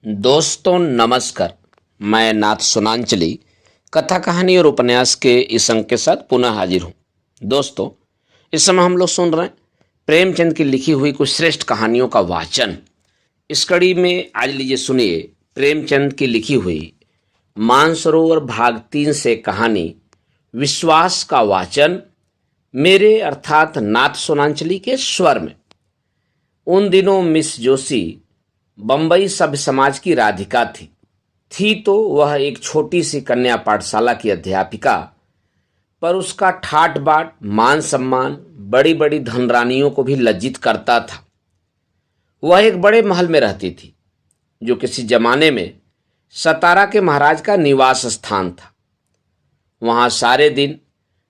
दोस्तों नमस्कार। मैं नाथ सुनांचली कथा कहानी और उपन्यास के इस अंक के साथ पुनः हाजिर हूँ। दोस्तों, इस समय हम लोग सुन रहे हैं प्रेमचंद की लिखी हुई कुछ श्रेष्ठ कहानियों का वाचन। इस कड़ी में आज लीजिए सुनिए प्रेमचंद की लिखी हुई मानसरोवर भाग 3 से कहानी विश्वास का वाचन मेरे अर्थात नाथ सुनांचली के स्वर में। उन दिनों मिस जोशी बंबई सभ्य समाज की राधिका थी तो वह एक छोटी सी कन्या पाठशाला की अध्यापिका, पर उसका ठाट बाट मान सम्मान बड़ी बड़ी धनरानियों को भी लज्जित करता था। वह एक बड़े महल में रहती थी जो किसी जमाने में सतारा के महाराज का निवास स्थान था। वहां सारे दिन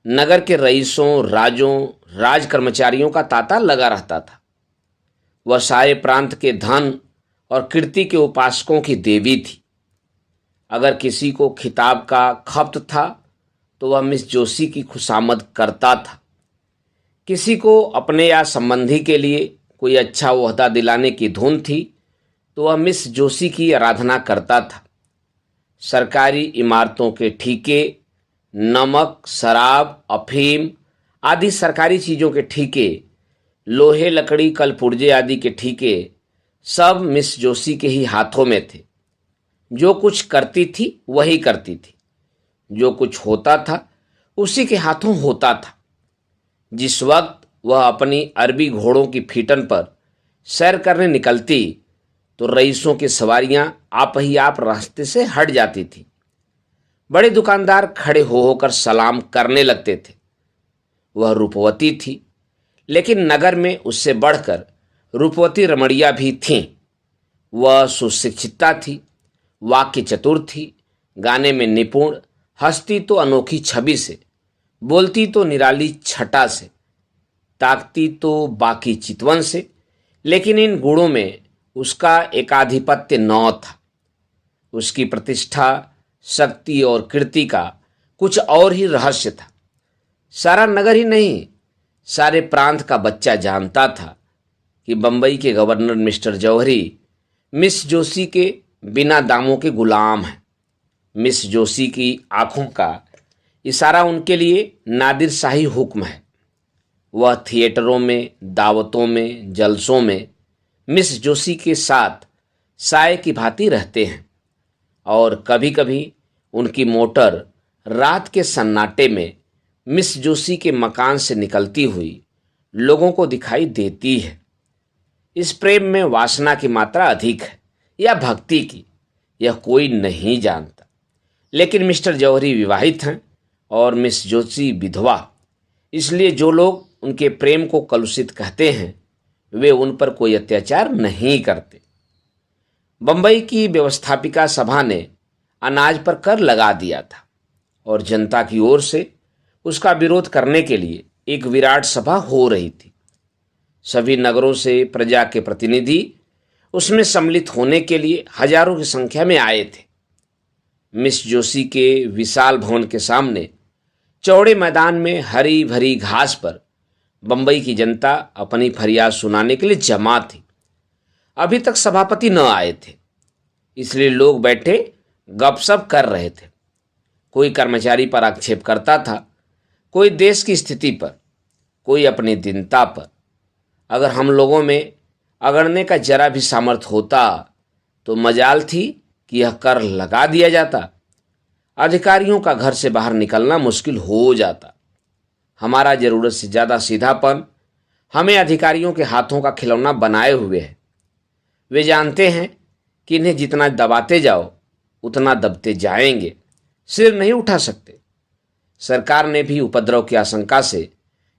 नगर के रईसों, राजों, राज कर्मचारियों का तांता लगा रहता था। वह सारे प्रांत के धन और कीर्ति के उपासकों की देवी थी। अगर किसी को खिताब का खप्त था तो वह मिस जोशी की खुशामद करता था। किसी को अपने या संबंधी के लिए कोई अच्छा ओहदा दिलाने की धुन थी तो वह मिस जोशी की आराधना करता था। सरकारी इमारतों के ठेके, नमक, शराब, अफीम आदि सरकारी चीज़ों के ठेके, लोहे, लकड़ी, कल पुर्जे आदि के ठेके सब मिस जोशी के ही हाथों में थे। जो कुछ करती थी वही करती थी, जो कुछ होता था उसी के हाथों होता था। जिस वक्त वह अपनी अरबी घोड़ों की फीटन पर सैर करने निकलती तो रईसों की सवारियां आप ही आप रास्ते से हट जाती थी। बड़े दुकानदार खड़े हो होकर सलाम करने लगते थे। वह रूपवती थी, लेकिन नगर में उससे बढ़कर रूपवती रमणिया भी थीं। वह सुशिक्षिता थी, वाक्य चतुर थी, गाने में निपुण, हंसती तो अनोखी छवि से, बोलती तो निराली छटा से, ताकती तो बाकी चितवन से। लेकिन इन गुणों में उसका एकाधिपत्य न था। उसकी प्रतिष्ठा, शक्ति और कीर्ति का कुछ और ही रहस्य था। सारा नगर ही नहीं, सारे प्रांत का बच्चा जानता था कि बंबई के गवर्नर मिस्टर जौहरी मिस जोशी के बिना दामों के गुलाम हैं। मिस जोशी की आंखों का इशारा उनके लिए नादिर शाही हुक्म है। वह थिएटरों में, दावतों में, जलसों में मिस जोशी के साथ साए की भांति रहते हैं और कभी कभी उनकी मोटर रात के सन्नाटे में मिस जोशी के मकान से निकलती हुई लोगों को दिखाई देती है। इस प्रेम में वासना की मात्रा अधिक है या भक्ति की, यह कोई नहीं जानता। लेकिन मिस्टर जौहरी विवाहित हैं और मिस जोशी विधवा, इसलिए जो लोग उनके प्रेम को कलुषित कहते हैं वे उन पर कोई अत्याचार नहीं करते। बंबई की व्यवस्थापिका सभा ने अनाज पर कर लगा दिया था और जनता की ओर से उसका विरोध करने के लिए एक विराट सभा हो रही थी। सभी नगरों से प्रजा के प्रतिनिधि उसमें सम्मिलित होने के लिए हजारों की संख्या में आए थे। मिस जोशी के विशाल भवन के सामने चौड़े मैदान में हरी भरी घास पर बंबई की जनता अपनी फरियाद सुनाने के लिए जमा थी। अभी तक सभापति न आए थे, इसलिए लोग बैठे गपशप कर रहे थे। कोई कर्मचारी पर आक्षेप करता था, कोई देश की स्थिति पर, कोई अपनी दीनता पर। अगर हम लोगों में अगड़ने का जरा भी सामर्थ्य होता तो मजाल थी कि यह कर लगा दिया जाता। अधिकारियों का घर से बाहर निकलना मुश्किल हो जाता। हमारा जरूरत से ज़्यादा सीधापन हमें अधिकारियों के हाथों का खिलौना बनाए हुए है। वे जानते हैं कि इन्हें जितना दबाते जाओ उतना दबते जाएंगे, सिर नहीं उठा सकते। सरकार ने भी उपद्रव की आशंका से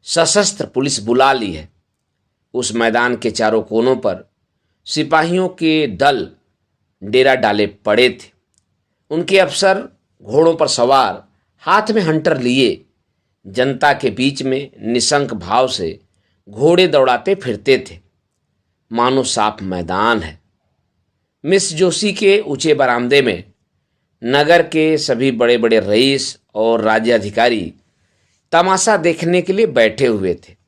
सशस्त्र पुलिस बुला ली है। उस मैदान के चारों कोनों पर सिपाहियों के दल डेरा डाले पड़े थे। उनके अफसर घोड़ों पर सवार, हाथ में हंटर लिए, जनता के बीच में निशंक भाव से घोड़े दौड़ाते फिरते थे, मानो साफ मैदान है। मिस जोशी के ऊंचे बरामदे में नगर के सभी बड़े बड़े रईस और राज्य अधिकारी तमाशा देखने के लिए बैठे हुए थे।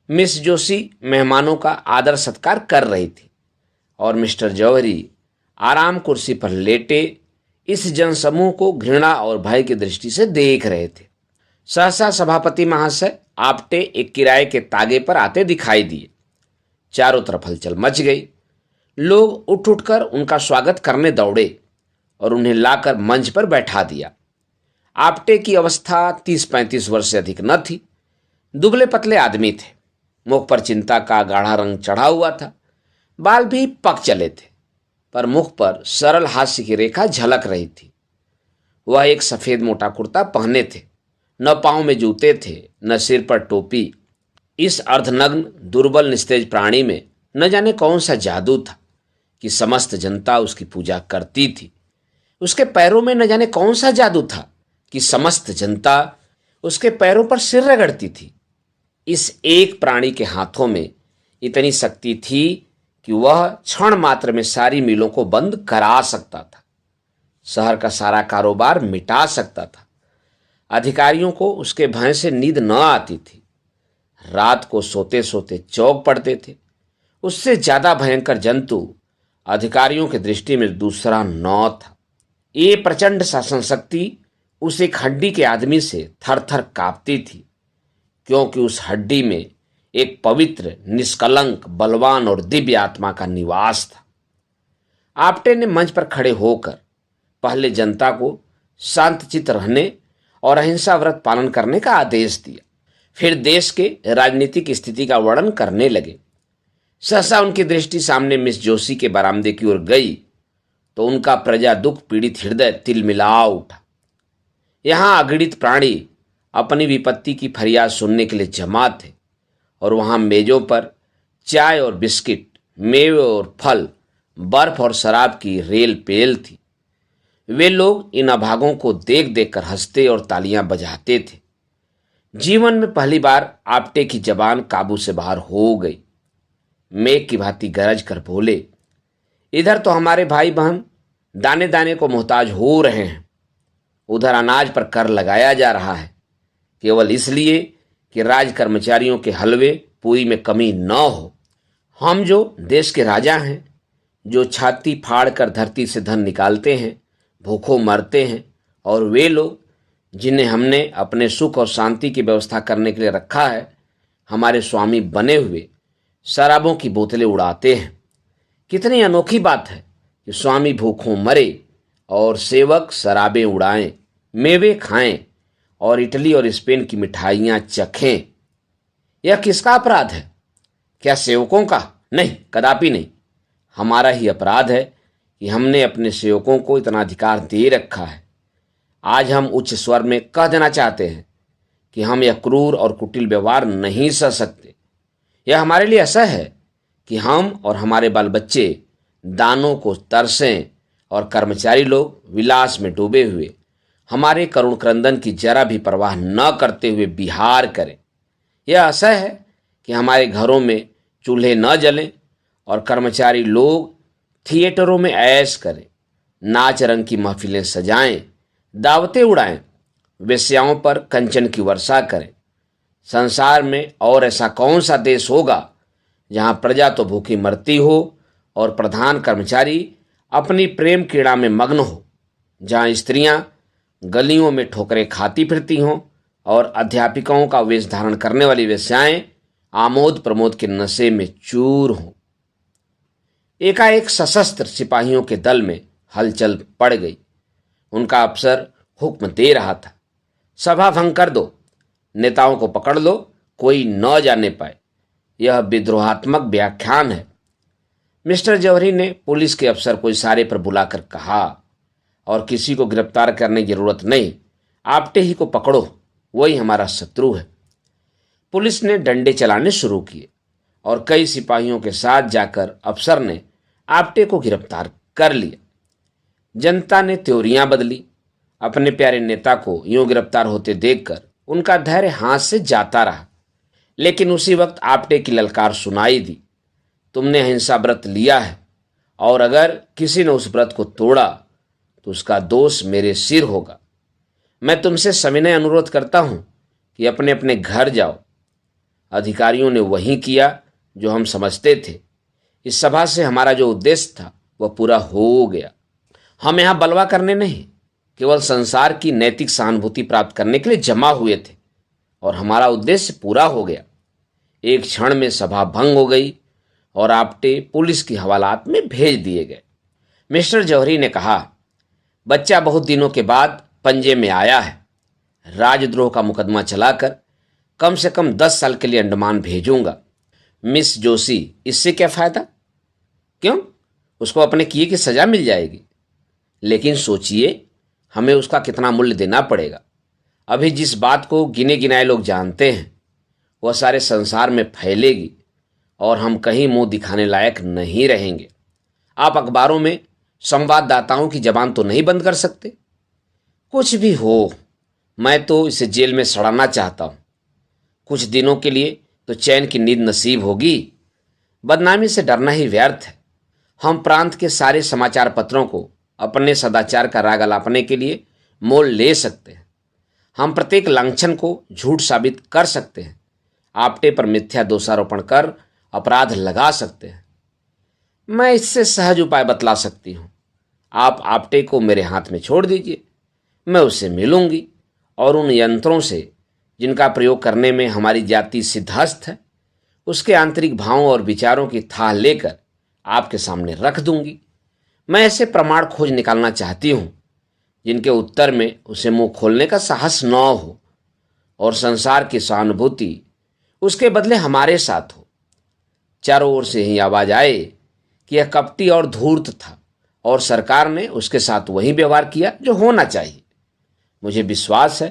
मिस जोशी मेहमानों का आदर सत्कार कर रही थी और मिस्टर जौहरी आराम कुर्सी पर लेटे इस जनसमूह को घृणा और भय की दृष्टि से देख रहे थे। सहसा सभापति महाशय आपटे एक किराए के तागे पर आते दिखाई दिए। चारों तरफ हलचल मच गई। लोग उठ उठकर उनका स्वागत करने दौड़े और उन्हें लाकर मंच पर बैठा दिया। आपटे की अवस्था 30-35 वर्ष से अधिक न थी। दुबले पतले आदमी थे। मुख पर चिंता का गाढ़ा रंग चढ़ा हुआ था। बाल भी पक चले थे, पर मुख पर सरल हास्य की रेखा झलक रही थी। वह एक सफेद मोटा कुर्ता पहने थे। न पांव में जूते थे, न सिर पर टोपी। इस अर्धनग्न दुर्बल निस्तेज प्राणी में न जाने कौन सा जादू था कि समस्त जनता उसकी पूजा करती थी। उसके पैरों में न जाने कौन सा जादू था कि समस्त जनता उसके पैरों पर सिर रगड़ती थी। इस एक प्राणी के हाथों में इतनी शक्ति थी कि वह क्षण मात्र में सारी मिलों को बंद करा सकता था, शहर का सारा कारोबार मिटा सकता था। अधिकारियों को उसके भय से नींद न आती थी। रात को सोते सोते चौंक पड़ते थे। उससे ज्यादा भयंकर जंतु अधिकारियों की दृष्टि में दूसरा न था। ये प्रचंड शासन शक्ति उस एक हड्डी के आदमी से थर थर कांपती थी, क्योंकि उस हड्डी में एक पवित्र, निष्कलंक, बलवान और दिव्य आत्मा का निवास था। आपटे ने मंच पर खड़े होकर पहले जनता को शांतचित्त रहने और अहिंसा व्रत पालन करने का आदेश दिया। फिर देश के राजनीतिक स्थिति का वर्णन करने लगे। सहसा उनकी दृष्टि सामने मिस जोशी के बरामदे की ओर गई तो उनका प्रजा दुख पीड़ित हृदय तिलमिला उठा। यहां अगणित प्राणी अपनी विपत्ति की फरियाद सुनने के लिए जमा थे और वहां मेजों पर चाय और बिस्किट, मेवे और फल, बर्फ और शराब की रेल पेल थी। वे लोग इन अभागों को देख देख कर हंसते और तालियां बजाते थे। जीवन में पहली बार आपटे की जबान काबू से बाहर हो गई। मेघ की भांति गरज कर बोले, इधर तो हमारे भाई बहन दाने दाने को मोहताज हो रहे हैं, उधर अनाज पर कर लगाया जा रहा है, केवल इसलिए कि राज कर्मचारियों के हलवे पूरी में कमी न हो। हम जो देश के राजा हैं, जो छाती फाड़ कर धरती से धन निकालते हैं, भूखों मरते हैं, और वे लोग जिन्हें हमने अपने सुख और शांति की व्यवस्था करने के लिए रखा है, हमारे स्वामी बने हुए शराबों की बोतलें उड़ाते हैं। कितनी अनोखी बात है कि स्वामी भूखों मरे और सेवक शराबें उड़ाएं, मेवे खाएं और इटली और स्पेन की मिठाइयां चखें। यह किसका अपराध है? क्या सेवकों का? नहीं, कदापि नहीं। हमारा ही अपराध है कि हमने अपने सेवकों को इतना अधिकार दे रखा है। आज हम उच्च स्वर में कह देना चाहते हैं कि हम यह क्रूर और कुटिल व्यवहार नहीं सह सकते। यह हमारे लिए ऐसा है कि हम और हमारे बाल बच्चे दानों को तरसें और कर्मचारी लोग विलास में डूबे हुए हमारे करुण क्रंदन की जरा भी परवाह न करते हुए विहार करें। यह असह है कि हमारे घरों में चूल्हे न जलें और कर्मचारी लोग थिएटरों में ऐश करें, नाच रंग की महफिलें सजाएं, दावतें उड़ाएं, वेश्याओं पर कंचन की वर्षा करें। संसार में और ऐसा कौन सा देश होगा जहां प्रजा तो भूखी मरती हो और प्रधान कर्मचारी अपनी प्रेम क्रीड़ा में मग्न हो, जहां स्त्रियां गलियों में ठोकरें खाती फिरती हों और अध्यापिकाओं का वेश धारण करने वाली वेश्याएं आमोद प्रमोद के नशे में चूर हों। एकाएक सशस्त्र सिपाहियों के दल में हलचल पड़ गई। उनका अफसर हुक्म दे रहा था, सभा भंग कर दो, नेताओं को पकड़ लो, कोई न जाने पाए। यह विद्रोहात्मक व्याख्यान है। मिस्टर जौहरी ने पुलिस के अफसर को इशारे पर बुलाकर कहा, और किसी को गिरफ्तार करने की जरूरत नहीं, आपटे ही को पकड़ो, वही हमारा शत्रु है। पुलिस ने डंडे चलाने शुरू किए और कई सिपाहियों के साथ जाकर अफसर ने आपटे को गिरफ्तार कर लिया। जनता ने त्योरियां बदली। अपने प्यारे नेता को यूं गिरफ्तार होते देखकर उनका धैर्य हाथ से जाता रहा। लेकिन उसी वक्त आपटे की ललकार सुनाई दी, तुमने अहिंसा व्रत लिया है और अगर किसी ने उस व्रत को तोड़ा तो उसका दोष मेरे सिर होगा। मैं तुमसे सविनय अनुरोध करता हूं कि अपने अपने घर जाओ। अधिकारियों ने वही किया जो हम समझते थे। इस सभा से हमारा जो उद्देश्य था वह पूरा हो गया। हम यहाँ बलवा करने नहीं, केवल संसार की नैतिक सहानुभूति प्राप्त करने के लिए जमा हुए थे और हमारा उद्देश्य पूरा हो गया। एक क्षण में सभा भंग हो गई और आपटे पुलिस की हवालात में भेज दिए गए। मिस्टर जौहरी ने कहा, बच्चा बहुत दिनों के बाद पंजे में आया है। राजद्रोह का मुकदमा चलाकर कम से कम 10 साल के लिए अंडमान भेजूंगा। मिस जोशी, इससे क्या फायदा? क्यों? उसको अपने किए की सजा मिल जाएगी। लेकिन सोचिए, हमें उसका कितना मूल्य देना पड़ेगा। अभी जिस बात को गिने गिनाए लोग जानते हैं वह सारे संसार में फैलेगी और हम कहीं मुंह दिखाने लायक नहीं रहेंगे। आप अखबारों में संवाददाताओं की जबान तो नहीं बंद कर सकते। कुछ भी हो, मैं तो इसे जेल में सड़ाना चाहता हूं। कुछ दिनों के लिए तो चैन की नींद नसीब होगी। बदनामी से डरना ही व्यर्थ है। हम प्रांत के सारे समाचार पत्रों को अपने सदाचार का राग अलापने के लिए मोल ले सकते हैं। हम प्रत्येक लांछन को झूठ साबित कर सकते हैं। आपटे पर मिथ्या दोषारोपण कर अपराध लगा सकते हैं। मैं इससे सहज उपाय बतला सकती हूँ। आप आपटे को मेरे हाथ में छोड़ दीजिए। मैं उससे मिलूंगी और उन यंत्रों से जिनका प्रयोग करने में हमारी जाति सिद्धहस्त है, उसके आंतरिक भावों और विचारों की थाह लेकर आपके सामने रख दूंगी। मैं ऐसे प्रमाण खोज निकालना चाहती हूं जिनके उत्तर में उसे मुंह खोलने का साहस न हो और संसार की सहानुभूति उसके बदले हमारे साथ हो। चारों ओर से ही आवाज आए कि यह कपटी और धूर्त था और सरकार ने उसके साथ वही व्यवहार किया जो होना चाहिए। मुझे विश्वास है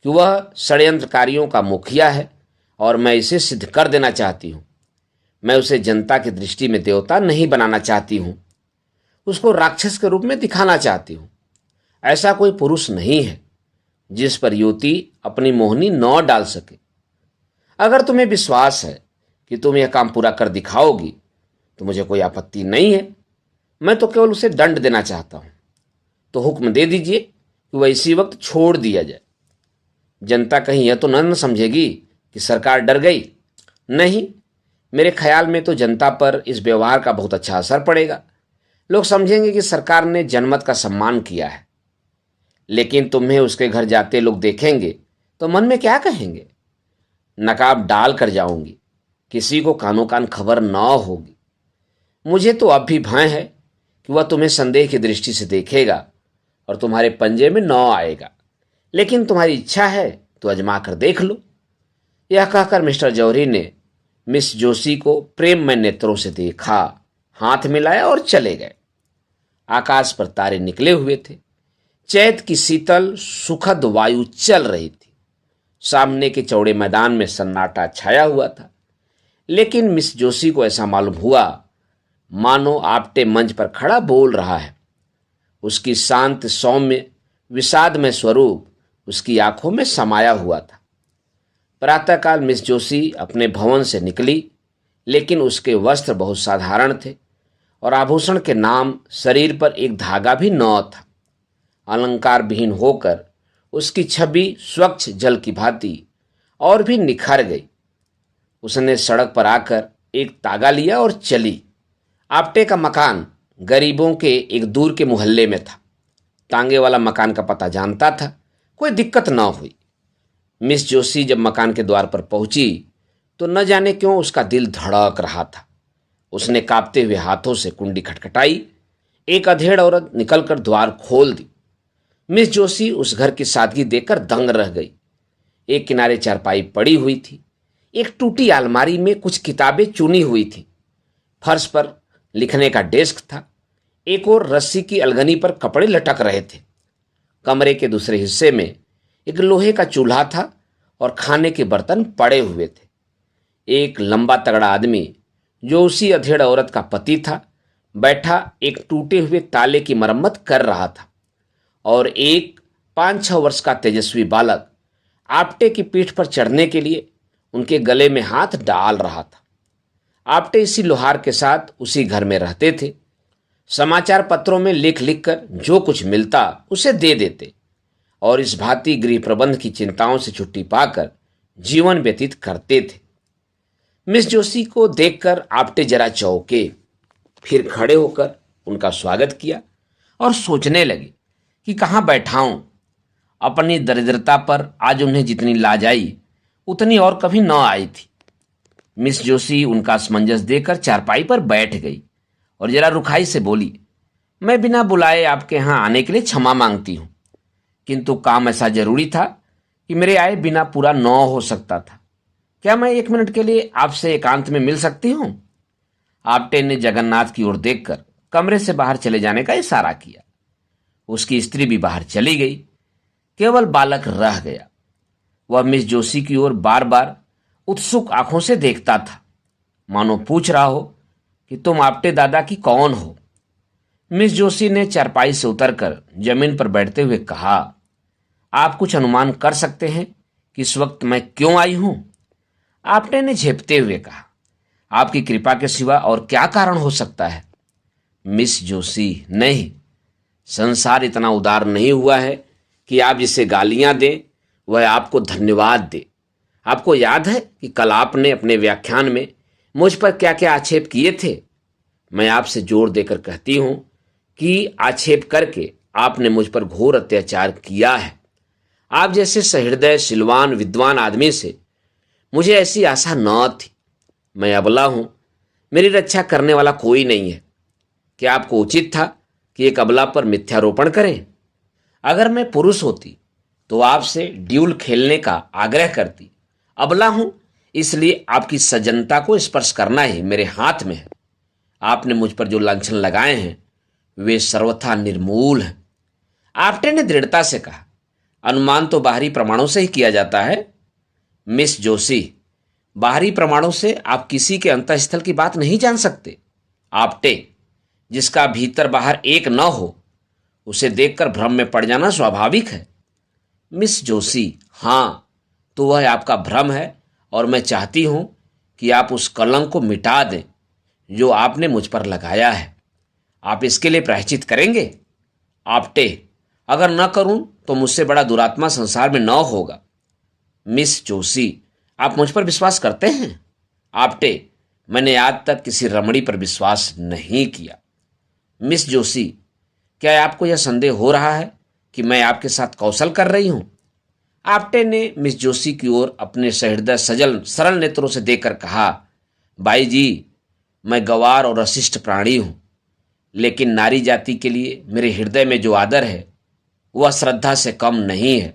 कि वह षड्यंत्रकारियों का मुखिया है और मैं इसे सिद्ध कर देना चाहती हूँ। मैं उसे जनता की दृष्टि में देवता नहीं बनाना चाहती हूँ, उसको राक्षस के रूप में दिखाना चाहती हूँ। ऐसा कोई पुरुष नहीं है जिस पर युवती अपनी मोहनी न डाल सके। अगर तुम्हें विश्वास है कि तुम यह काम पूरा कर दिखाओगी तो मुझे कोई आपत्ति नहीं है। मैं तो केवल उसे दंड देना चाहता हूँ। तो हुक्म दे दीजिए कि वह इसी वक्त छोड़ दिया जाए। जनता कहीं यह तो न समझेगी कि सरकार डर गई। नहीं, मेरे ख्याल में तो जनता पर इस व्यवहार का बहुत अच्छा असर पड़ेगा। लोग समझेंगे कि सरकार ने जनमत का सम्मान किया है। लेकिन तुम्हें उसके घर जाते लोग देखेंगे तो मन में क्या कहेंगे? नकाब डाल कर जाऊंगी, किसी को कानो कान खबर न होगी। मुझे तो अब भी भय है कि वह तुम्हें संदेह की दृष्टि से देखेगा और तुम्हारे पंजे में न आएगा। लेकिन तुम्हारी इच्छा है तो अजमा कर देख लो। यह कहकर मिस्टर जौहरी ने मिस जोशी को प्रेममय नेत्रों से देखा, हाथ मिलाया और चले गए। आकाश पर तारे निकले हुए थे। चैत की शीतल सुखद वायु चल रही थी। सामने के चौड़े मैदान में सन्नाटा छाया हुआ था। लेकिन मिस जोशी को ऐसा मालूम हुआ मानो आपटे मंच पर खड़ा बोल रहा है। उसकी शांत सौम्य विषादमय स्वरूप उसकी आंखों में समाया हुआ था। प्रातःकाल मिस जोशी अपने भवन से निकली, लेकिन उसके वस्त्र बहुत साधारण थे और आभूषण के नाम शरीर पर एक धागा भी न था। अलंकार विहीन होकर उसकी छवि स्वच्छ जल की भांति और भी निखर गई। उसने सड़क पर आकर एक तागा लिया और चली। आपटे का मकान गरीबों के एक दूर के मोहल्ले में था। तांगे वाला मकान का पता जानता था, कोई दिक्कत न हुई। मिस जोशी जब मकान के द्वार पर पहुंची तो न जाने क्यों उसका दिल धड़क रहा था। उसने कांपते हुए हाथों से कुंडी खटखटाई। एक अधेड़ औरत निकलकर द्वार खोल दी। मिस जोशी उस घर की सादगी देखकर दंग रह गई। एक किनारे चारपाई पड़ी हुई थी। एक टूटी अलमारी में कुछ किताबें चुनी हुई थी। फर्श पर लिखने का डेस्क था। एक और रस्सी की अलगनी पर कपड़े लटक रहे थे। कमरे के दूसरे हिस्से में एक लोहे का चूल्हा था और खाने के बर्तन पड़े हुए थे। एक लंबा तगड़ा आदमी जो उसी अधेड़ औरत का पति था, बैठा एक टूटे हुए ताले की मरम्मत कर रहा था और एक 5-6 वर्ष का तेजस्वी बालक आपटे की पीठ पर चढ़ने के लिए उनके गले में हाथ डाल रहा था। आपटे इसी लोहार के साथ उसी घर में रहते थे। समाचार पत्रों में लिख लिखकर जो कुछ मिलता उसे दे देते और इस भांति गृह प्रबंध की चिंताओं से छुट्टी पाकर जीवन व्यतीत करते थे। मिस जोशी को देखकर आपटे जरा चौंके, फिर खड़े होकर उनका स्वागत किया और सोचने लगे कि कहाँ बैठा हूं। अपनी दरिद्रता पर आज उन्हें जितनी लाज आई उतनी और कभी न आई थी। मिस जोशी उनका असमंजस देखकर चारपाई पर बैठ गई और जरा रुखाई से बोली, मैं बिना बुलाए आपके यहाँ आने के लिए क्षमा मांगती हूँ, किंतु काम ऐसा जरूरी था कि मेरे आए बिना पूरा न हो सकता था। क्या मैं 1 मिनट के लिए आपसे एकांत में मिल सकती हूँ? आपटे ने जगन्नाथ की ओर देखकर कमरे से बाहर चले जाने का इशारा किया। उसकी स्त्री भी बाहर चली गई। केवल बालक रह गया। वह मिस जोशी की ओर बार बार उत्सुक आंखों से देखता था, मानो पूछ रहा हो कि तुम आपटे दादा की कौन हो। मिस जोशी ने चारपाई से उतरकर जमीन पर बैठते हुए कहा, आप कुछ अनुमान कर सकते हैं कि इस वक्त मैं क्यों आई हूं? आपटे ने झेपते हुए कहा, आपकी कृपा के सिवा और क्या कारण हो सकता है? मिस जोशी, नहीं, संसार इतना उदार नहीं हुआ है कि आप जिसे गालियां दें वह आपको धन्यवाद दे। आपको याद है कि कल आपने अपने व्याख्यान में मुझ पर क्या क्या आक्षेप किए थे? मैं आपसे जोर देकर कहती हूं कि आक्षेप करके आपने मुझ पर घोर अत्याचार किया है। आप जैसे सहृदय सिलवान विद्वान आदमी से मुझे ऐसी आशा न थी। मैं अबला हूं, मेरी रक्षा करने वाला कोई नहीं है। क्या आपको उचित था कि एक अबला पर मिथ्यारोपण करें? अगर मैं पुरुष होती तो आपसे ड्यूल खेलने का आग्रह करती। अबला हूं, इसलिए आपकी सज्जनता को स्पर्श करना ही मेरे हाथ में है। आपने मुझ पर जो लांछन लगाए हैं वे सर्वथा निर्मूल हैं। आपटे ने दृढ़ता से कहा, अनुमान तो बाहरी प्रमाणों से ही किया जाता है। मिस जोशी, बाहरी प्रमाणों से आप किसी के अंतःस्थल की बात नहीं जान सकते। आपटे, जिसका भीतर बाहर एक न हो उसे देखकर भ्रम में पड़ जाना स्वाभाविक है। मिस जोशी, हां, तो वह आपका भ्रम है और मैं चाहती हूं कि आप उस कलंक को मिटा दें जो आपने मुझ पर लगाया है। आप इसके लिए प्रायश्चित करेंगे? आपटे, अगर न करूं तो मुझसे बड़ा दुरात्मा संसार में न होगा। मिस जोशी, आप मुझ पर विश्वास करते हैं? आपटे, मैंने आज तक किसी रमणी पर विश्वास नहीं किया। मिस जोशी, क्या आपको यह संदेह हो रहा है कि मैं आपके साथ कौशल कर रही हूं? आपटे ने मिस जोशी की ओर अपने सहृदय सजल सरल नेत्रों से देखकर कहा, बाई जी, मैं गवार और अशिष्ट प्राणी हूं, लेकिन नारी जाति के लिए मेरे हृदय में जो आदर है वह श्रद्धा से कम नहीं है।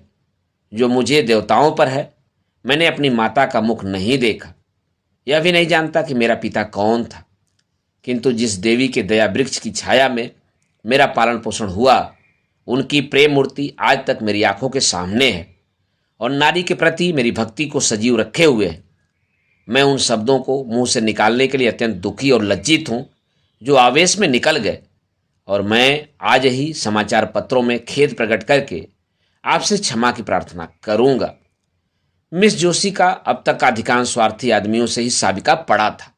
जो मुझे देवताओं पर है, मैंने अपनी माता का मुख नहीं देखा, यह भी नहीं जानता कि मेरा पिता कौन था, किंतु जिस देवी के दया वृक्ष की छाया में मेरा पालन पोषण हुआ उनकी प्रेम मूर्ति आज तक मेरी आंखों के सामने है और नारी के प्रति मेरी भक्ति को सजीव रखे हुए है। मैं उन शब्दों को मुंह से निकालने के लिए अत्यंत दुखी और लज्जित हूं जो आवेश में निकल गए, और मैं आज ही समाचार पत्रों में खेद प्रकट करके आपसे क्षमा की प्रार्थना करूंगा। मिस जोशी का अब तक का अधिकांश स्वार्थी आदमियों से ही साबिका पड़ा था,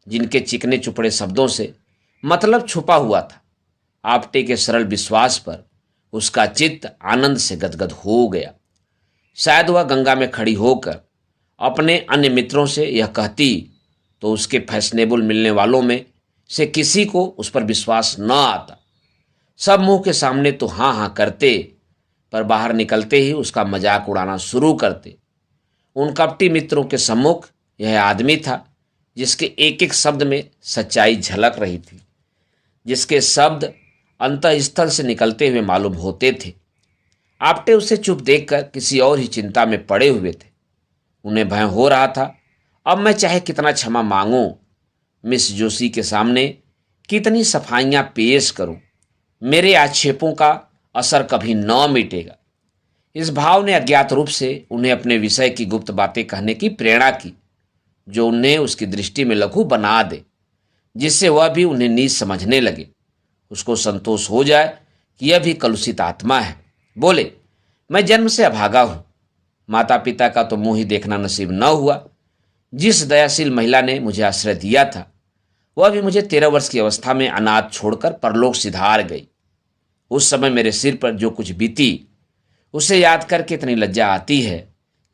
जिनके चिकने चुपड़े शब्दों से मतलब छुपा हुआ था। आपटे के सरल विश्वास पर उसका चित्त आनंद से गदगद हो गया। शायद वह गंगा में खड़ी होकर अपने अन्य मित्रों से यह कहती तो उसके फैशनेबल मिलने वालों में से किसी को उस पर विश्वास न आता। सब मुंह के सामने तो हाँ हाँ करते, पर बाहर निकलते ही उसका मजाक उड़ाना शुरू करते। उन कपटी मित्रों के सम्मुख यह आदमी था जिसके एक एक शब्द में सच्चाई झलक रही थी, जिसके शब्द अंतःस्थल से निकलते हुए मालूम होते थे। आपटे उसे चुप देखकर किसी और ही चिंता में पड़े हुए थे। उन्हें भय हो रहा था, अब मैं चाहे कितना क्षमा मांगूं, मिस जोशी के सामने कितनी सफाइयां पेश करूं, मेरे आक्षेपों का असर कभी न मिटेगा। इस भाव ने अज्ञात रूप से उन्हें अपने विषय की गुप्त बातें कहने की प्रेरणा की, जो उन्हें उसकी दृष्टि में लघु बना दे, जिससे वह भी उन्हें नीच समझने लगे। उसको संतोष हो जाए कि यह भी कलुषित आत्मा है। बोले, मैं जन्म से अभागा हूं, माता पिता का तो मुंह ही देखना नसीब न हुआ। जिस दयाशील महिला ने मुझे आश्रय दिया था वह भी मुझे 13 वर्ष की अवस्था में अनाथ छोड़कर परलोक सिधार गई। उस समय मेरे सिर पर जो कुछ बीती उसे याद करके इतनी लज्जा आती है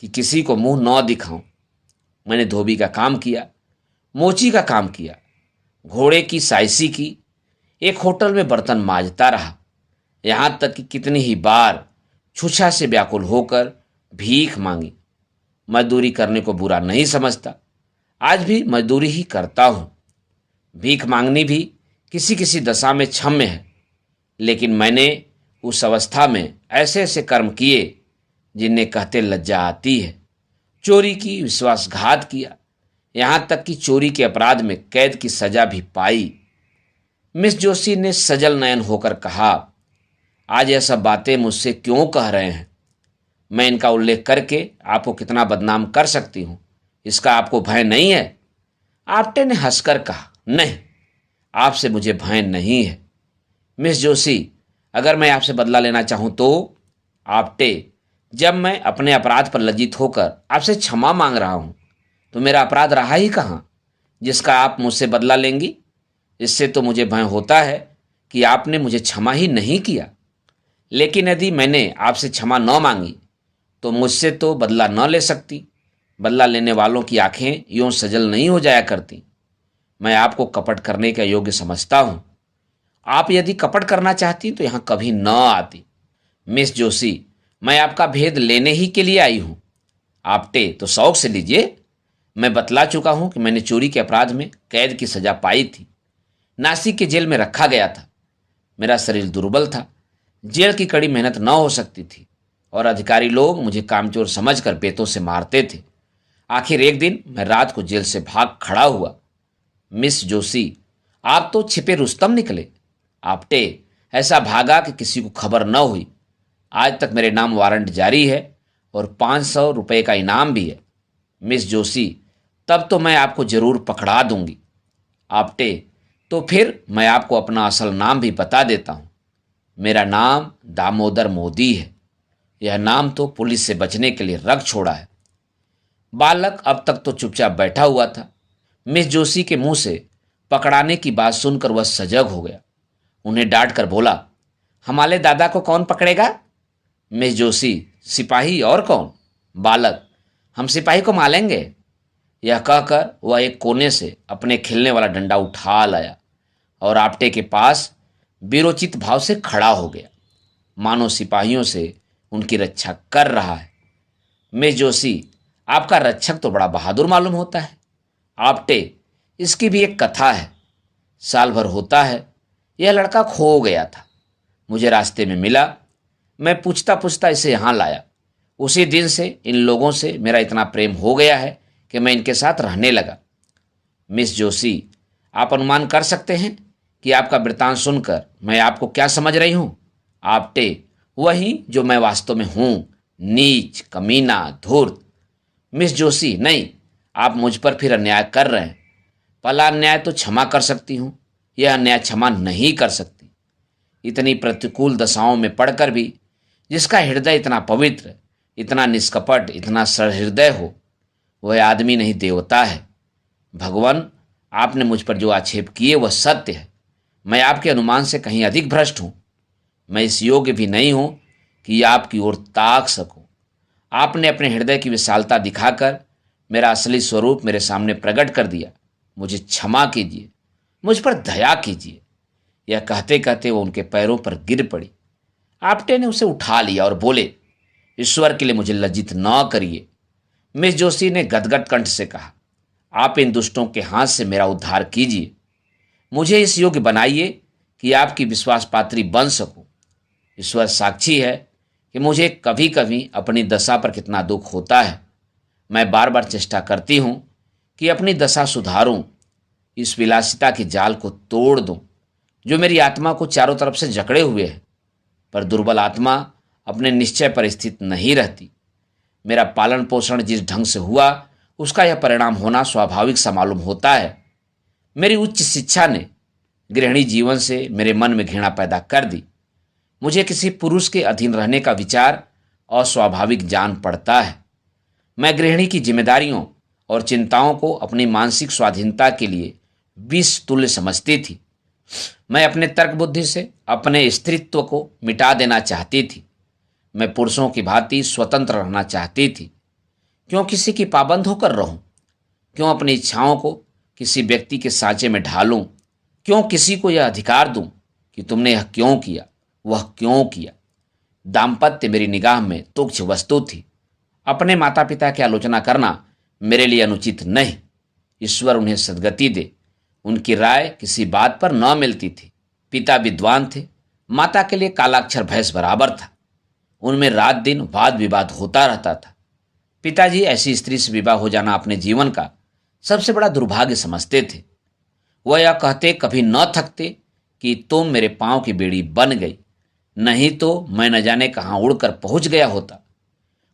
कि किसी को मुंह न दिखाऊं। मैंने धोबी का काम किया, मोची का काम किया, घोड़े की साइसी की, एक होटल में बर्तन मांजता रहा, यहाँ तक कि कितनी ही बार छुछा से व्याकुल होकर भीख मांगी। मजदूरी करने को बुरा नहीं समझता, आज भी मजदूरी ही करता हूँ। भीख मांगनी भी किसी किसी दशा में क्षम्य है, लेकिन मैंने उस अवस्था में ऐसे ऐसे कर्म किए जिन्हें कहते लज्जा आती है। चोरी की, विश्वासघात किया, यहाँ तक कि चोरी के अपराध में कैद की सजा भी पाई। मिस जोशी ने सजल नयन होकर कहा, आज यह सब बातें मुझसे क्यों कह रहे हैं? मैं इनका उल्लेख करके आपको कितना बदनाम कर सकती हूँ, इसका आपको भय नहीं है? आप्टे ने हंसकर कहा, नहीं, आपसे मुझे भय नहीं है। मिस जोशी, अगर मैं आपसे बदला लेना चाहूं तो? आप्टे, जब मैं अपने अपराध पर लज्जित होकर आपसे क्षमा मांग रहा हूं, तो मेरा अपराध रहा ही कहां जिसका आप मुझसे बदला लेंगी? इससे तो मुझे भय होता है कि आपने मुझे क्षमा ही नहीं किया। लेकिन यदि मैंने आपसे क्षमा न मांगी तो मुझसे तो बदला न ले सकती। बदला लेने वालों की आंखें यूं सजल नहीं हो जाया करती। मैं आपको कपट करने का योग्य समझता हूं। आप यदि कपट करना चाहती तो यहां कभी न आती। मिस जोशी, मैं आपका भेद लेने ही के लिए आई हूं। आपटे, तो शौक से लीजिए। मैं बतला चुका हूं कि मैंने चोरी के अपराध में कैद की सजा पाई थी। नासिक के जेल में रखा गया था। मेरा शरीर दुर्बल था, जेल की कड़ी मेहनत न हो सकती थी और अधिकारी लोग मुझे कामचोर समझकर बेतों से मारते थे। आखिर एक दिन मैं रात को जेल से भाग खड़ा हुआ। मिस जोशी, आप तो छिपे रुस्तम निकले। आपटे, ऐसा भागा कि किसी को खबर न हुई। आज तक मेरे नाम वारंट जारी है और 500 रुपये का इनाम भी है। मिस जोशी, तब तो मैं आपको जरूर पकड़ा दूंगी। आपटे, तो फिर मैं आपको अपना असल नाम भी बता देता हूं। मेरा नाम दामोदर मोदी है। यह नाम तो पुलिस से बचने के लिए रख छोड़ा है। बालक अब तक तो चुपचाप बैठा हुआ था। मिस जोशी के मुंह से पकड़ाने की बात सुनकर वह सजग हो गया। उन्हें डांट कर बोला, हमारे दादा को कौन पकड़ेगा? मिस जोशी, सिपाही और कौन? बालक, हम सिपाही को मारेंगे। यह कहकर वह एक कोने से अपने खिलने वाला डंडा उठा लाया और आपटे के पास बीरोचित भाव से खड़ा हो गया, मानो सिपाहियों से उनकी रक्षा कर रहा है। मिस जोशी, आपका रक्षक तो बड़ा बहादुर मालूम होता है। आपटे, इसकी भी एक कथा है। साल भर होता है यह लड़का खो गया था। मुझे रास्ते में मिला। मैं पूछता पूछता इसे यहाँ लाया। उसी दिन से इन लोगों से मेरा इतना प्रेम हो गया है कि मैं इनके साथ रहने लगा। मिस जोशी, आप अनुमान कर सकते हैं कि आपका वृत्तांत सुनकर मैं आपको क्या समझ रही हूँ? आपटे, वही जो मैं वास्तव में हूँ, नीच, कमीना, धूर्त। मिस जोशी, नहीं, आप मुझ पर फिर अन्याय कर रहे हैं। पहला अन्याय तो क्षमा कर सकती हूँ, यह अन्याय क्षमा नहीं कर सकती। इतनी प्रतिकूल दशाओं में पड़कर भी जिसका हृदय इतना पवित्र, इतना निष्कपट, इतना सहृदय हो, वह आदमी नहीं देवता है। भगवान, आपने मुझ पर जो आक्षेप किए वह सत्य है। मैं आपके अनुमान से कहीं अधिक भ्रष्ट हूँ। मैं इस योग्य भी नहीं हूँ कि आपकी ओर ताक सकूं। आपने अपने हृदय की विशालता दिखाकर मेरा असली स्वरूप मेरे सामने प्रकट कर दिया। मुझे क्षमा कीजिए, मुझ पर दया कीजिए। यह कहते कहते वो उनके पैरों पर गिर पड़ी। आपटे ने उसे उठा लिया और बोले, ईश्वर के लिए मुझे लज्जित न करिए। मिस जोशी ने गदगद कंठ से कहा, आप इन दुष्टों के हाथ से मेरा उद्धार कीजिए। मुझे इस योग्य बनाइए कि आपकी विश्वास पात्री बन सकूं। ईश्वर साक्षी है कि मुझे कभी कभी अपनी दशा पर कितना दुख होता है। मैं बार बार चेष्टा करती हूँ कि अपनी दशा सुधारूं, इस विलासिता के जाल को तोड़ दूं जो मेरी आत्मा को चारों तरफ से जकड़े हुए है। पर दुर्बल आत्मा अपने निश्चय पर स्थित नहीं रहती। मेरा पालन पोषण जिस ढंग से हुआ उसका यह परिणाम होना स्वाभाविक सा मालूम होता है। मेरी उच्च शिक्षा ने गृहिणी जीवन से मेरे मन में घृणा पैदा कर दी। मुझे किसी पुरुष के अधीन रहने का विचार अस्वाभाविक जान पड़ता है। मैं गृहिणी की जिम्मेदारियों और चिंताओं को अपनी मानसिक स्वाधीनता के लिए विष तुल्य समझती थी। मैं अपने तर्क बुद्धि से अपने स्त्रीत्व को मिटा देना चाहती थी। मैं पुरुषों की भांति स्वतंत्र रहना चाहती थी। क्यों किसी की पाबंद होकर रहूं? क्यों अपनी इच्छाओं को किसी व्यक्ति के सांचे में ढालूं? क्यों किसी को यह अधिकार दूं कि तुमने यह क्यों किया, वह क्यों किया। दाम्पत्य मेरी निगाह में तुच्छ वस्तु थी। अपने माता पिता की आलोचना करना मेरे लिए अनुचित नहीं। ईश्वर उन्हें सद्गति दे। उनकी राय किसी बात पर न मिलती थी। पिता विद्वान थे, माता के लिए कालाक्षर भैंस बराबर था। उनमें रात दिन वाद विवाद होता रहता था। पिताजी ऐसी स्त्री से विवाह हो जाना अपने जीवन का सबसे बड़ा दुर्भाग्य समझते थे। वह यह कहते कभी न थकते कि तुम मेरे पांव की बेड़ी बन गई, नहीं तो मैं न जाने कहाँ उड़कर पहुंच गया होता।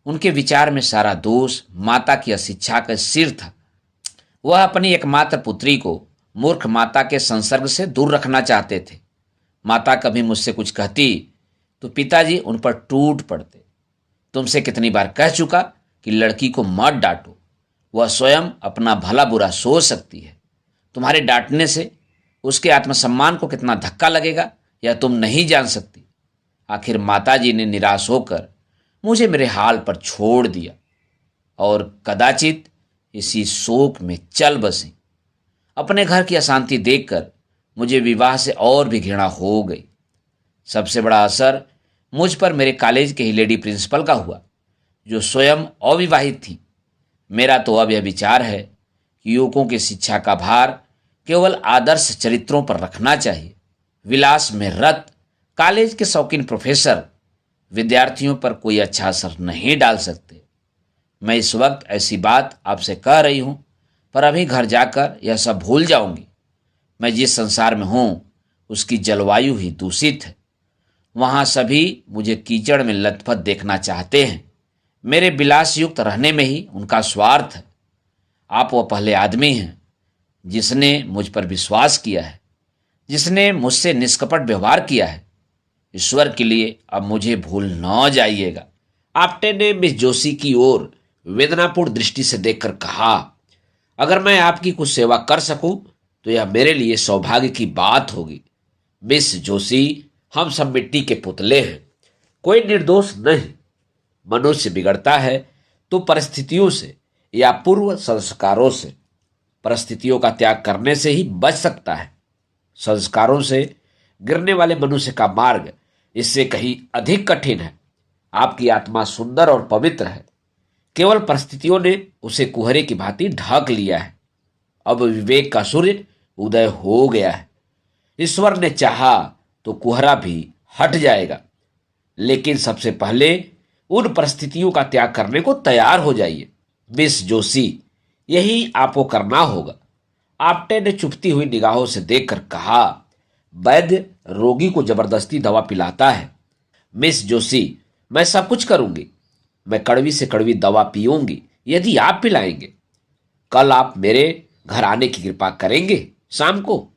उनके विचार में सारा दोष माता की अशिक्षा का सिर था। वह अपनी एकमात्र पुत्री को मूर्ख माता के संसर्ग से दूर रखना चाहते थे। माता कभी मुझसे कुछ कहती तो पिताजी उन पर टूट पड़ते। तुमसे कितनी बार कह चुका कि लड़की को मत डांटो, वह स्वयं अपना भला बुरा सोच सकती है। तुम्हारे डांटने से उसके आत्मसम्मान को कितना धक्का लगेगा यह तुम नहीं जान सकती। आखिर माताजी ने निराश होकर मुझे मेरे हाल पर छोड़ दिया और कदाचित इसी शोक में चल बसी। अपने घर की अशांति देखकर मुझे विवाह से और भी घृणा हो गई। सबसे बड़ा असर मुझ पर मेरे कॉलेज के ही लेडी प्रिंसिपल का हुआ, जो स्वयं अविवाहित थी। मेरा तो अब यह विचार है कि युवकों की शिक्षा का भार केवल आदर्श चरित्रों पर रखना चाहिए। विलास में रत कॉलेज के शौकीन प्रोफेसर विद्यार्थियों पर कोई अच्छा असर नहीं डाल सकते। मैं इस वक्त ऐसी बात आपसे कह रही हूं, पर अभी घर जाकर यह सब भूल जाऊंगी। मैं जिस संसार में हूं उसकी जलवायु ही दूषित है। वहां सभी मुझे कीचड़ में लथपथ देखना चाहते हैं। मेरे विलास युक्त रहने में ही उनका स्वार्थ है। आप वह पहले आदमी हैं जिसने मुझ पर विश्वास किया है, जिसने मुझसे निष्कपट व्यवहार किया है। ईश्वर के लिए अब मुझे भूल न जाइएगा। आप्टे ने मिस जोशी की ओर वेदनापूर्ण दृष्टि से देखकर कहा, अगर मैं आपकी कुछ सेवा कर सकूं तो यह मेरे लिए सौभाग्य की बात होगी। मिस जोशी, हम सब मिट्टी के पुतले हैं, कोई निर्दोष नहीं। मनुष्य बिगड़ता है तो परिस्थितियों से या पूर्व संस्कारों से। परिस्थितियों का त्याग करने से ही बच सकता है। संस्कारों से गिरने वाले मनुष्य का मार्ग इससे कहीं अधिक कठिन है। आपकी आत्मा सुंदर और पवित्र है, केवल परिस्थितियों ने उसे कुहरे की भांति ढक लिया है। अब विवेक का सूर्य उदय हो गया है। ईश्वर ने चाहा तो कुहरा भी हट जाएगा। लेकिन सबसे पहले उन परिस्थितियों का त्याग करने को तैयार हो जाइए। मिस जोशी, यही आपको करना होगा। आप्टे ने चुभती हुई निगाहों से देखकर कहा, वैद्य रोगी को जबरदस्ती दवा पिलाता है। मिस जोशी, मैं सब कुछ करूंगी। मैं कड़वी से कड़वी दवा पीऊंगी यदि आप पिलाएंगे। कल आप मेरे घर आने की कृपा करेंगे शाम को?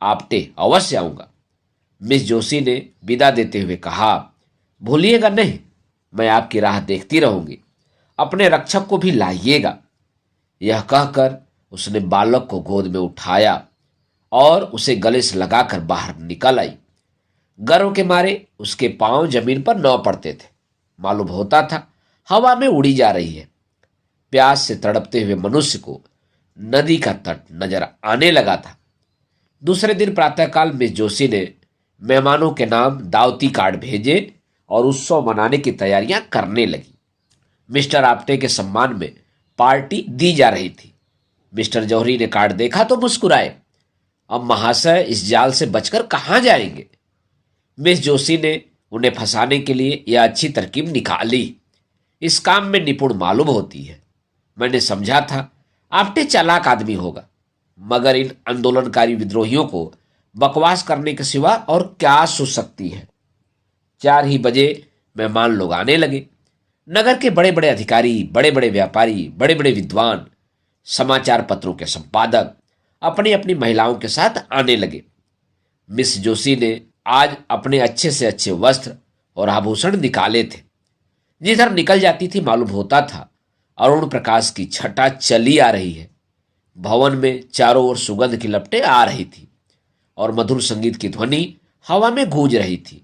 आप्टे, अवश्य आऊंगा। मिस जोशी ने विदा देते हुए कहा, भूलिएगा नहीं, मैं आपकी राह देखती रहूंगी। अपने रक्षक को भी लाइएगा। यह कहकर उसने बालक को गोद में उठाया और उसे गले से लगाकर बाहर निकल आई। गर्व के मारे उसके पांव जमीन पर न पड़ते थे। मालूम होता था हवा में उड़ी जा रही है। प्यास से तड़पते हुए मनुष्य को नदी का तट नजर आने लगा था। दूसरे दिन प्रातःकाल मिस जोशी ने मेहमानों के नाम दावती कार्ड भेजे और उत्सव मनाने की तैयारियां करने लगी। मिस्टर आप्टे के सम्मान में पार्टी दी जा रही थी। मिस्टर जौहरी ने कार्ड देखा तो मुस्कुराए। अब महाशय इस जाल से बचकर कहां जाएंगे? मिस जोशी ने उन्हें फंसाने के लिए यह अच्छी तरकीब निकाली। इस काम में निपुण मालूम होती है। मैंने समझा था आप्टे चालाक आदमी होगा, मगर इन आंदोलनकारी विद्रोहियों को बकवास करने के सिवा और क्या सोच सकती है। 4 ही बजे मेहमान लोग आने लगे। नगर के बड़े बड़े अधिकारी, बड़े बड़े व्यापारी, बड़े बड़े विद्वान, समाचार पत्रों के संपादक अपनी अपनी महिलाओं के साथ आने लगे। मिस जोशी ने आज अपने अच्छे से अच्छे वस्त्र और आभूषण निकाले थे। जिधर निकल जाती थी मालूम होता था अरुण प्रकाश की छटा चली आ रही है। भवन में चारों ओर सुगंध की लपटें आ रही थी और मधुर संगीत की ध्वनि हवा में गूंज रही थी।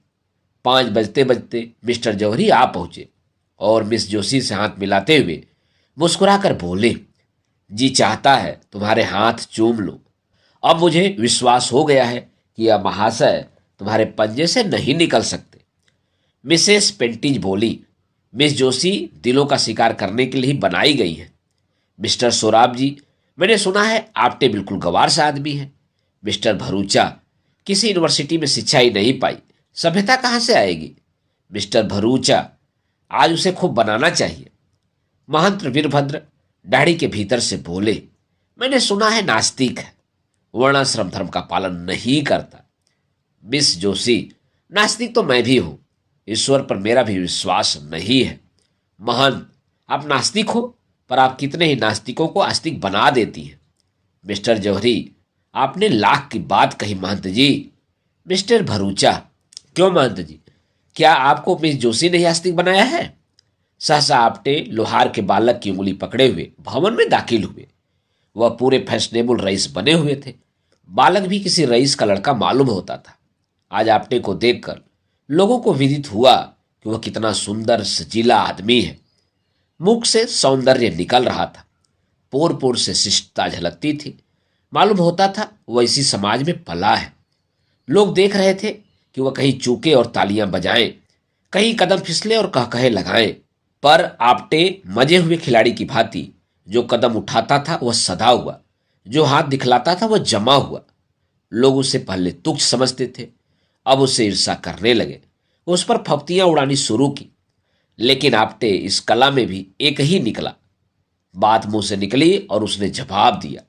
5 बजते बजते मिस्टर जौहरी आ पहुंचे और मिस जोशी से हाथ मिलाते हुए मुस्कुराकर बोले, जी चाहता है तुम्हारे हाथ चूम लूं अब मुझे विश्वास हो गया है कि यह महाशय तुम्हारे पंजे से नहीं निकल सकते। मिसेस पेंटिज बोली, मिस जोशी दिलों का शिकार करने के लिए ही बनाई गई हैं। मिस्टर सोराब जी, मैंने सुना है आपटे बिल्कुल गंवार सा आदमी है। मिस्टर भरूचा, किसी यूनिवर्सिटी में शिक्षा ही नहीं पाई, सभ्यता कहाँ से आएगी। मिस्टर भरूचा, आज उसे खूब बनाना चाहिए। महंत वीरभद्र दाढ़ी के भीतर से बोले, मैंने सुना है नास्तिक है, वर्णाश्रम धर्म का पालन नहीं करता। मिस जोशी, नास्तिक तो मैं भी हूं, ईश्वर पर मेरा भी विश्वास नहीं है। महंत, आप नास्तिक हो, पर आप कितने ही नास्तिकों को आस्तिक बना देती हैं। मिस्टर जौहरी, आपने लाख की बात कही महंत जी। मिस्टर भरूचा, क्यों महंत जी, क्या आपको मिस जोशी ने ही आस्तिक बनाया है। सहसा आपटे लोहार के बालक की उंगली पकड़े हुए भवन में दाखिल हुए। वह पूरे फैशनेबल रईस बने हुए थे। बालक भी किसी रईस का लड़का मालूम होता था। आज आपटे को देखकर लोगों को विदित हुआ कि वह कितना सुंदर सजीला आदमी है। मुख से सौंदर्य निकल रहा था, पोर पोर से शिष्टता झलकती थी। मालूम होता था वह इसी समाज में पला है। लोग देख रहे थे कि वह कहीं चूके और तालियां बजाएं, कहीं कदम फिसले और कहकहे लगाएं, पर आपटे मजे हुए खिलाड़ी की भांति जो कदम उठाता था वह सधा हुआ, जो हाथ दिखलाता था वह जमा हुआ। लोग उसे पहले तुच्छ समझते थे, अब उससे ईर्ष्या करने लगे, उस पर फप्तियां उड़ानी शुरू की। लेकिन आपटे इस कला में भी एक ही निकला। बात मुंह से निकली और उसने जवाब दिया,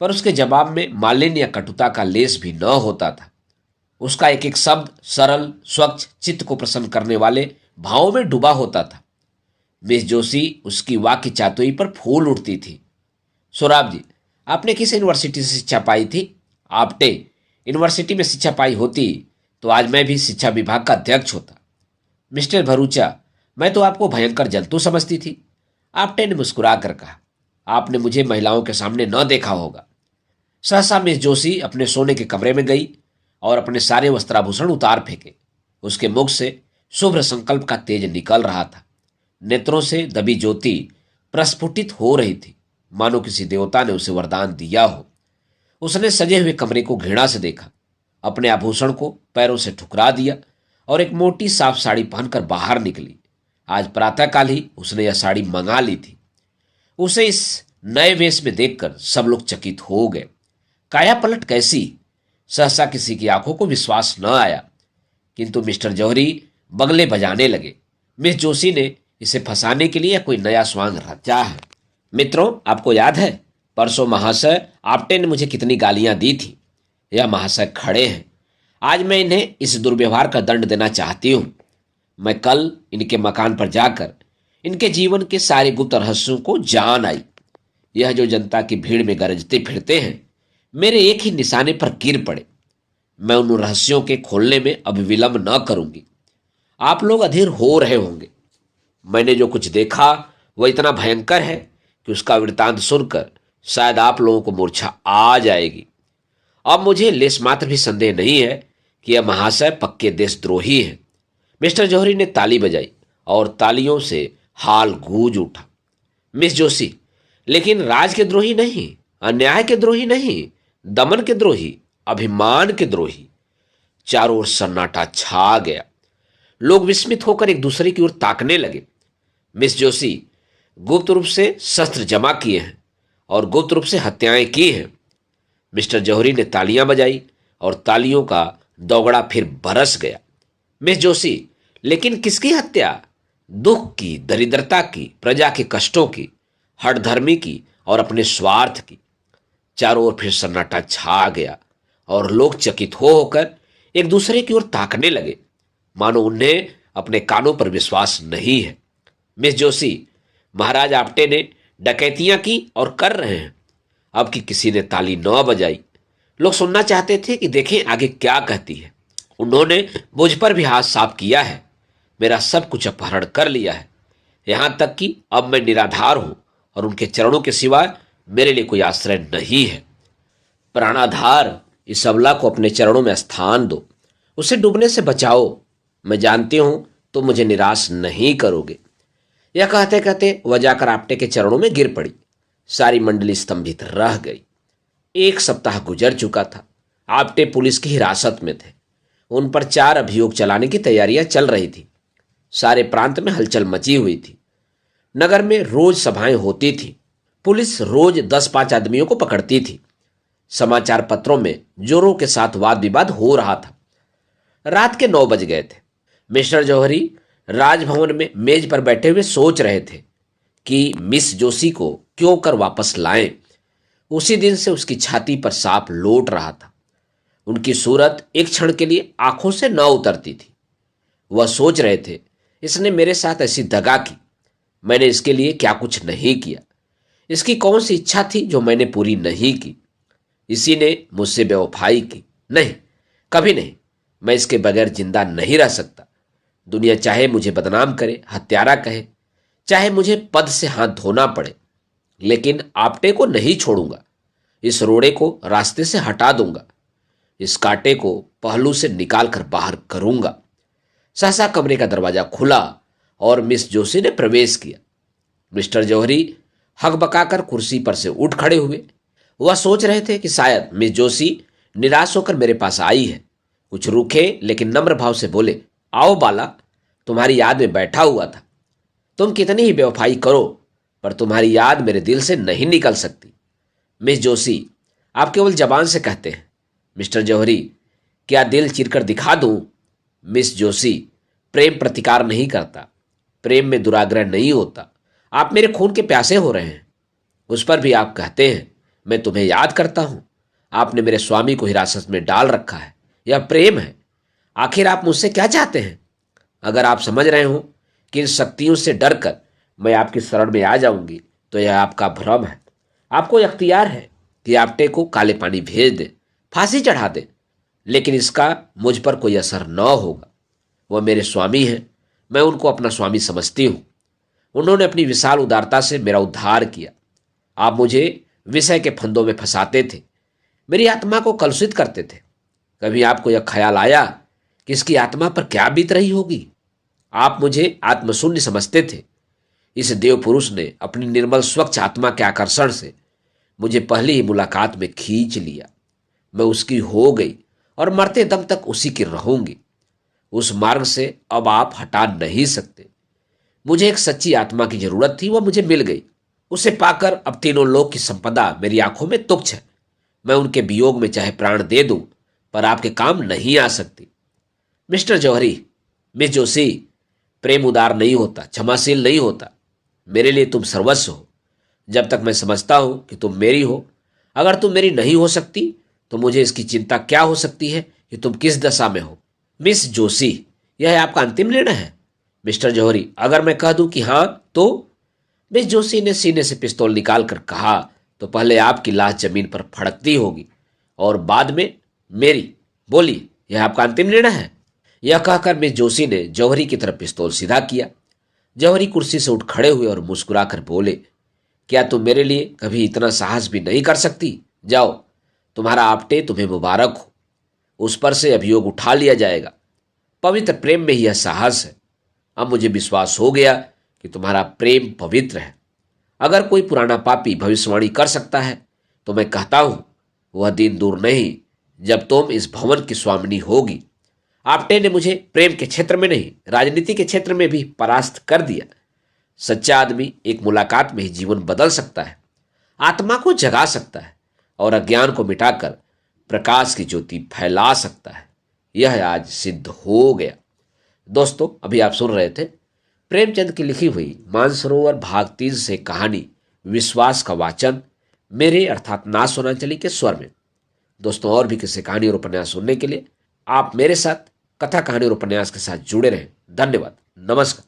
पर उसके जवाब में मालिन्य या कटुता का लेस भी न होता था। उसका एक एक शब्द सरल, स्वच्छ, चित्त को प्रसन्न करने वाले भावों में डूबा होता था। मिस जोशी उसकी वाक्य चातुरी पर फूल उठती थी। सोराब जी, आपने किस यूनिवर्सिटी से शिक्षा पाई थी। आपटे, यूनिवर्सिटी में शिक्षा पाई होती तो आज मैं भी शिक्षा विभाग का अध्यक्ष होता। मिस्टर भरूचा, मैं तो आपको भयंकर जंतु समझती थी। आपटे ने मुस्कुरा कर कहा, आपने मुझे महिलाओं के सामने न देखा होगा। सहसा मिस जोशी अपने सोने के कमरे में गई और अपने सारे वस्त्राभूषण उतार फेंके। उसके मुख से शुभ्र संकल्प का तेज निकल रहा था। नेत्रों से दबी ज्योति प्रस्फुटित हो रही थी, मानो किसी देवता ने उसे वरदान दिया हो। उसने सजे हुए कमरे को घृणा से देखा, अपने आभूषण को पैरों से ठुकरा दिया और एक मोटी साफ साड़ी पहनकर बाहर निकली। आज प्रातःकाल ही उसने यह साड़ी मंगा ली थी। उसे इस नए वेश में देखकर सब लोग चकित हो गए। काया पलट कैसी! सहसा किसी की आंखों को विश्वास न आया, किंतु मिस्टर जौहरी बगले बजाने लगे। मिस जोशी ने इसे फंसाने के लिए कोई नया स्वांग रचा है। मित्रों, आपको याद है परसों महाशय आपटे ने मुझे कितनी गालियां दी थी। यह महाशय खड़े हैं। आज मैं इन्हें इस दुर्व्यवहार का दंड देना चाहती हूं। मैं कल इनके मकान पर जाकर इनके जीवन के सारे गुप्त रहस्यों को जान आई। यह जो जनता की भीड़ में गरजते फिरते हैं, मेरे एक ही निशाने पर गिर पड़े। मैं उन रहस्यों के खोलने में अब विलंब न करूंगी। आप लोग अधीर हो रहे होंगे। मैंने जो कुछ देखा वह इतना भयंकर है कि उसका वृत्तांत सुनकर शायद आप लोगों को मूर्छा आ जाएगी। अब मुझे लेस मात्र भी संदेह नहीं है कि यह महाशय पक्के देशद्रोही हैं। मिस्टर जौहरी ने ताली बजाई और तालियों से हाल गूंज उठा। मिस जोशी, लेकिन राज के द्रोही नहीं, अन्याय के द्रोही नहीं, दमन के द्रोही, अभिमान के द्रोही। चारों ओर सन्नाटा छा गया। लोग विस्मित होकर एक दूसरे की ओर ताकने लगे। मिस जोशी, गुप्त रूप से शस्त्र जमा किए हैं और गुप्त रूप से हत्याएं की हैं। मिस्टर जौहरी ने तालियां बजाई और तालियों का दोगड़ा फिर बरस गया। मिस जोशी, लेकिन किसकी हत्या? दुख की, दरिद्रता की, प्रजा के कष्टों की, हठधर्मी की और अपने स्वार्थ की। चारों ओर फिर सन्नाटा छा गया और लोग चकित हो होकर एक दूसरे की ओर ताकने लगे, मानो उन्हें अपने कानों पर विश्वास नहीं है। मिस जोशी, महाराज आपटे ने डकैतियां की और कर रहे हैं। अब कि किसी ने ताली न बजाई। लोग सुनना चाहते थे कि देखें आगे क्या कहती है। उन्होंने मुझ पर भी हाथ साफ किया है, मेरा सब कुछ अपहरण कर लिया है, यहां तक कि अब मैं निराधार हूं और उनके चरणों के सिवाय मेरे लिए कोई आश्रय नहीं है। प्राणाधार, इस अबला को अपने चरणों में स्थान दो, उसे डूबने से बचाओ। मैं जानती हूं तुम मुझे निराश नहीं करोगे। यह कहते कहते वह जाकर आपटे के चरणों में गिर पड़ी। सारी मंडली स्तंभित रह गई। एक सप्ताह गुजर चुका था। आपटे पुलिस की हिरासत में थे। उन पर 4 अभियोग चलाने की तैयारियां चल रही थी। सारे प्रांत में हलचल मची हुई थी। नगर में रोज सभाएं होती थी। पुलिस रोज 10-5 आदमियों को पकड़ती थी। समाचार पत्रों में जोरों के साथ वाद विवाद हो रहा था। रात के 9 बज गए थे। मिस्टर जौहरी राजभवन में मेज पर बैठे हुए सोच रहे थे कि मिस जोशी को क्यों कर वापस लाएं। उसी दिन से उसकी छाती पर सांप लौट रहा था। उनकी सूरत एक क्षण के लिए आंखों से न उतरती थी। वह सोच रहे थे, इसने मेरे साथ ऐसी दगा की, मैंने इसके लिए क्या कुछ नहीं किया। इसकी कौन सी इच्छा थी जो मैंने पूरी नहीं की। इसी ने मुझसे बेवफाई की। नहीं, कभी नहीं। मैं इसके बगैर जिंदा नहीं रह सकता। दुनिया चाहे मुझे बदनाम करे, हत्यारा कहे, चाहे मुझे पद से हाथ धोना पड़े, लेकिन आपटे को नहीं छोड़ूंगा। इस रोड़े को रास्ते से हटा दूंगा। इस कांटे को पहलू से निकाल कर बाहर करूंगा। सहसा कमरे का दरवाजा खुला और मिस जोशी ने प्रवेश किया। मिस्टर जौहरी हकबकाकर कुर्सी पर से उठ खड़े हुए। वह सोच रहे थे कि शायद मिस जोशी निराश होकर मेरे पास आई है। कुछ रूखे लेकिन नम्र भाव से बोले, आओ बाला, तुम्हारी याद में बैठा हुआ था। तुम कितनी ही बेवफाई करो, पर तुम्हारी याद मेरे दिल से नहीं निकल सकती। मिस जोशी, आप केवल जबान से कहते हैं। मिस्टर जौहरी, क्या दिल चीरकर दिखा दूं? मिस जोशी, प्रेम प्रतिकार नहीं करता। प्रेम में दुराग्रह नहीं होता। आप मेरे खून के प्यासे हो रहे हैं। उस पर भी आप कहते हैं मैं तुम्हें याद करता हूं। आपने मेरे स्वामी को हिरासत में डाल रखा है। यह प्रेम है। आखिर आप मुझसे क्या चाहते हैं? अगर आप समझ रहे हो कि इन शक्तियों से डरकर मैं आपकी शरण में आ जाऊंगी, तो यह आपका भ्रम है। आपको अख्तियार है कि आपटे को काले पानी भेज दे, फांसी चढ़ा दे, लेकिन इसका मुझ पर कोई असर न होगा। वह मेरे स्वामी हैं। मैं उनको अपना स्वामी समझती हूं। उन्होंने अपनी विशाल उदारता से मेरा उद्धार किया। आप मुझे विषय के फंदों में फंसाते थे, मेरी आत्मा को कलुषित करते थे। कभी आपको यह ख्याल आया कि इसकी आत्मा पर क्या बीत रही होगी? आप मुझे आत्मशून्य समझते थे। इस देव पुरुष ने अपनी निर्मल स्वच्छ आत्मा के आकर्षण से मुझे पहली ही मुलाकात में खींच लिया। मैं उसकी हो गई और मरते दम तक उसी की रहूंगी। उस मार्ग से अब आप हटा नहीं सकते। मुझे एक सच्ची आत्मा की जरूरत थी, वह मुझे मिल गई। उसे पाकर अब तीनों लोक की संपदा मेरी आंखों में तुच्छ है। मैं उनके वियोग में चाहे प्राण दे दूं, पर आपके काम नहीं आ सकती। मिस्टर जौहरी, मिस जोशी, प्रेम उदार नहीं होता, क्षमाशील नहीं होता। मेरे लिए तुम सर्वस्व हो, जब तक मैं समझता हूं कि तुम मेरी हो। अगर तुम मेरी नहीं हो सकती, तो मुझे इसकी चिंता क्या हो सकती है कि तुम किस दशा में हो। मिस जोशी, यह आपका अंतिम निर्णय है? मिस्टर जौहरी, अगर मैं कह दूं कि हां, तो? मिस जोशी ने सीने से पिस्तौल निकालकर कहा, तो पहले आपकी लाश जमीन पर फड़कती होगी और बाद में मेरी। बोलिए, यह आपका अंतिम निर्णय है? यह कहकर मिस जोशी ने जौहरी की तरफ पिस्तौल सीधा किया। जौहरी कुर्सी से उठ खड़े हुए और मुस्कुराकर बोले, क्या तुम मेरे लिए कभी इतना साहस भी नहीं कर सकती? जाओ, तुम्हारा आपटे तुम्हें मुबारक हो। उस पर से अभियोग उठा लिया जाएगा। पवित्र प्रेम में ही यह साहस है। अब मुझे विश्वास हो गया कि तुम्हारा प्रेम पवित्र है। अगर कोई पुराना पापी भविष्यवाणी कर सकता है, तो मैं कहता हूं वह दिन दूर नहीं जब तुम इस भवन की स्वामिनी होगी। आपटे ने मुझे प्रेम के क्षेत्र में नहीं, राजनीति के क्षेत्र में भी परास्त कर दिया। सच्चा आदमी एक मुलाकात में ही जीवन बदल सकता है, आत्मा को जगा सकता है और अज्ञान को मिटाकर प्रकाश की ज्योति फैला सकता है। यह आज सिद्ध हो गया। दोस्तों, अभी आप सुन रहे थे प्रेमचंद की लिखी हुई मानसरोवर भाग 3 से कहानी विश्वास का वाचन मेरे अर्थात नाथ सोनांचली के स्वर में। दोस्तों, और भी किसी कहानी और उपन्यास सुनने के लिए आप मेरे साथ कथा कहानी और उपन्यास के साथ जुड़े रहें। धन्यवाद। नमस्कार।